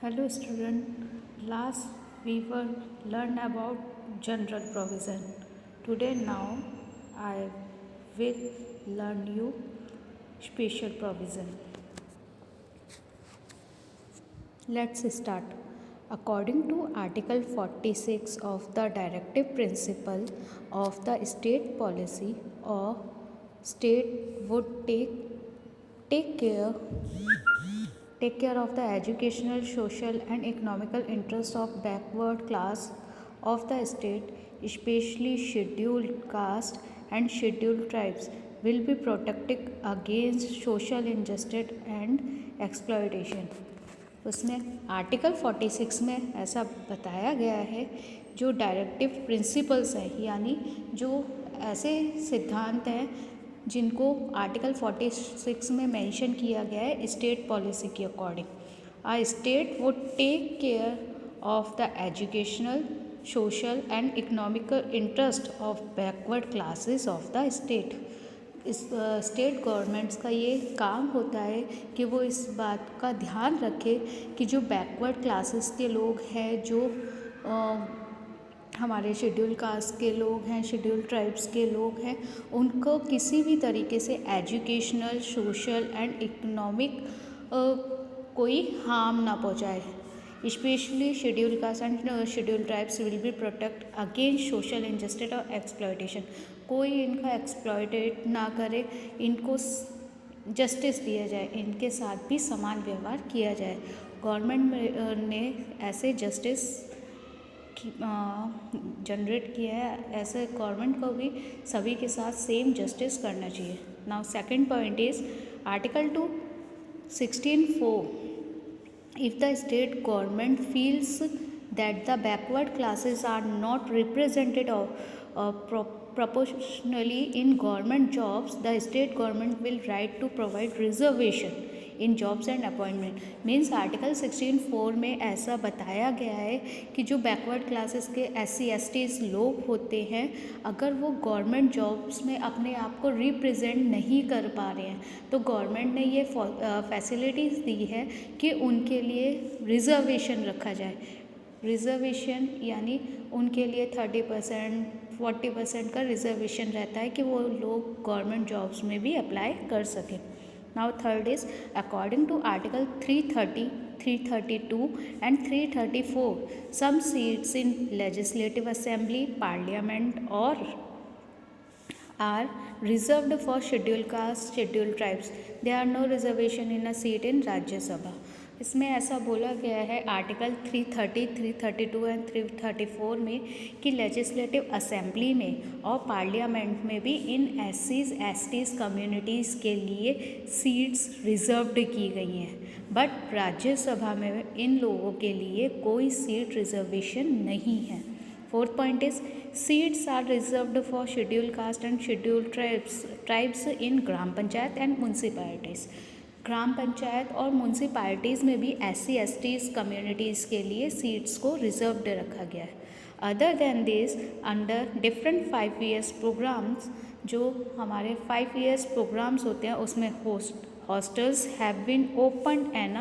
Hello student, last we were learned about general provision. Today now I will learn you special provision. Let's start. According to Article 46 of the Directive Principle of the State Policy, a state would take care of the educational, social and economical interests of backward class of the state, especially scheduled caste and scheduled tribes, will be protected against social injustice and exploitation. उसमें article 46 में ऐसा बताया गया है जो directive principles हैं, यानी जो ऐसे सिद्धांत हैं जिनको आर्टिकल 46 में मेंशन किया गया है स्टेट पॉलिसी के according. A state would take care of the educational, social and economical interest of backward classes of the state. इस स्टेट गवर्नमेंट्स का ये काम होता है कि वो इस बात का ध्यान रखे कि जो बैकवर्ड क्लासेस के लोग हैं, जो हमारे शेड्यूल कास्ट के लोग हैं, शेड्यूल ट्राइब्स के लोग हैं, उनको किसी भी तरीके से एजुकेशनल, सोशल एंड इकोनॉमिक कोई हार्म ना पहुंचाए। Specially schedule caste and schedule tribes will be protect against social injustice और एक्सप्लॉयटेशन। कोई इनका एक्सप्लॉयटेट ना करे, इनको जस्टिस दिया जाए, इनके साथ भी समान व्यवहार किया जाए। गवर्नमेंट ने ऐसे जस्टिस जनरेट किया है, ऐसे गवर्नमेंट को भी सभी के साथ सेम जस्टिस करना चाहिए। Now second point is article 216(4). If the state government feels that the backward classes are not represented proportionally in government jobs, the state government will right to provide reservation in jobs and appointment. Means article 16(4) में ऐसा बताया गया है कि जो backward classes के SC/ST लोग होते हैं, अगर वो गवर्नमेंट जॉब्स में अपने आप को रिप्रेजेंट नहीं कर पा रहे हैं, तो गवर्नमेंट ने ये फैसिलिटीज़ दी है कि उनके लिए रिजर्वेशन रखा जाए। रिजर्वेशन यानी उनके लिए 30%, 40% का रिजर्वेशन रहता है कि वो लोग गवर्नमेंट जॉब्स में भी अप्लाई कर सकें। Now third is according to Article 330, 332 and 334, some seats in Legislative Assembly, Parliament or are reserved for scheduled caste, scheduled tribes. There are no reservation in a seat in Rajya Sabha. इसमें ऐसा बोला गया है article 330, 332 and 334 में कि legislative assembly में और parliament में भी इन SCs/STs कम्युनिटीज़ के लिए सीट्स रिजर्व्ड की गई हैं, बट राज्यसभा में इन लोगों के लिए कोई सीट रिजर्वेशन नहीं है। Fourth point is seats are reserved for schedule caste and schedule tribes in gram panchayat and municipalities. ग्राम पंचायत और म्यूनसिपैलिटीज़ में भी SC/STs कम्युनिटीज़ के लिए सीट्स को रिजर्व्ड रखा गया है। Other than this, under different 5 years programmes, जो हमारे 5 years प्रोग्राम्स होते हैं, उसमें hostels have been open and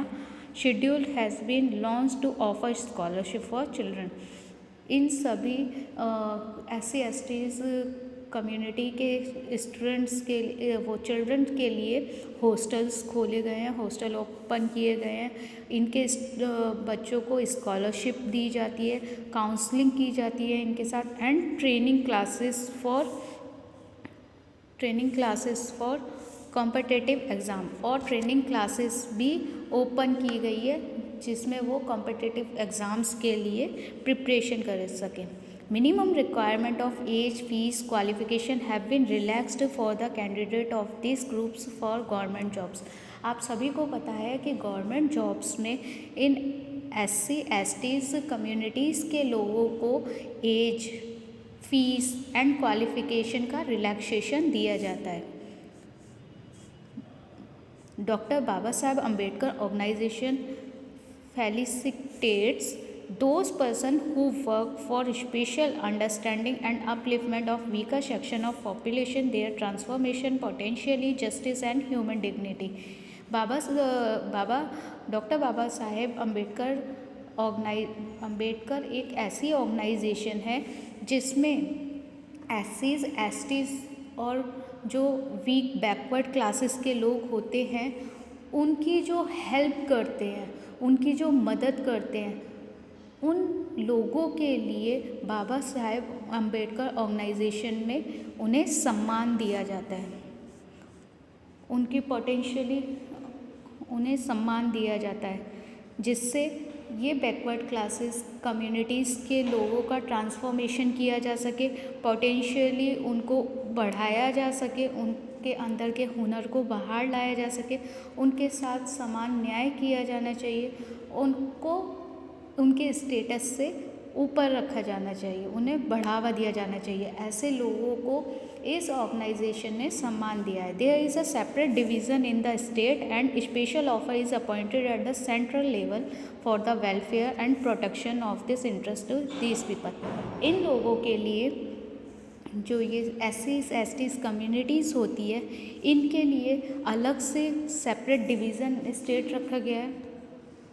schedule has been launch to offer scholarship for children. इन सभी SC/STs कम्युनिटी के स्टूडेंट्स के लिए, वो चिल्ड्रन के लिए हॉस्टल्स खोले गए हैं, हॉस्टल ओपन किए गए हैं। इनके बच्चों को स्कॉलरशिप दी जाती है, काउंसलिंग की जाती है इनके साथ, and training classes for competitive exam, और ट्रेनिंग क्लासेस भी ओपन की गई है जिसमें वो कॉम्पिटिटिव एग्ज़ाम्स के लिए प्रिपरेशन कर सकें। Minimum requirement of age, fees, qualification have been relaxed for the candidate of these groups for government jobs. आप सभी को पता है कि गवर्नमेंट जॉब्स में इन SC/STs कम्युनिटीज़ के लोगों को एज, फीस एंड क्वालिफिकेशन का रिलैक्सेशन दिया जाता है। Doctor Baba Saheb Ambedkar organization felicitates those persons who work for special understanding and upliftment of weaker section of population, their transformation, potentially justice and human dignity. Baba doctor Baba Saheb Ambedkar एक ऐसी organisation है जिसमें एससीज STs और जो वीक बैकवर्ड क्लासेस के लोग होते हैं उनकी जो हेल्प करते हैं, उनकी जो मदद करते हैं, उन लोगों के लिए बाबा साहेब अम्बेडकर ऑर्गेनाइजेशन में उन्हें सम्मान दिया जाता है। उनकी पोटेंशियली उन्हें सम्मान दिया जाता है जिससे ये बैकवर्ड क्लासेस कम्युनिटीज़ के लोगों का ट्रांसफॉर्मेशन किया जा सके, पोटेंशियली उनको बढ़ाया जा सके, उनके अंदर के हुनर को बाहर लाया जा सके, उनके साथ समान न्याय किया जाना चाहिए, उनको उनके स्टेटस से ऊपर रखा जाना चाहिए, उन्हें बढ़ावा दिया जाना चाहिए। ऐसे लोगों को इस ऑर्गेनाइजेशन ने सम्मान दिया है। There is a separate division in the state and special offer is appointed at the central level for the welfare and protection of this interest to these people. इन लोगों के लिए जो ये एससीज कम्युनिटीज़ होती है, इनके लिए अलग से सेपरेट डिवीज़न स्टेट रखा गया है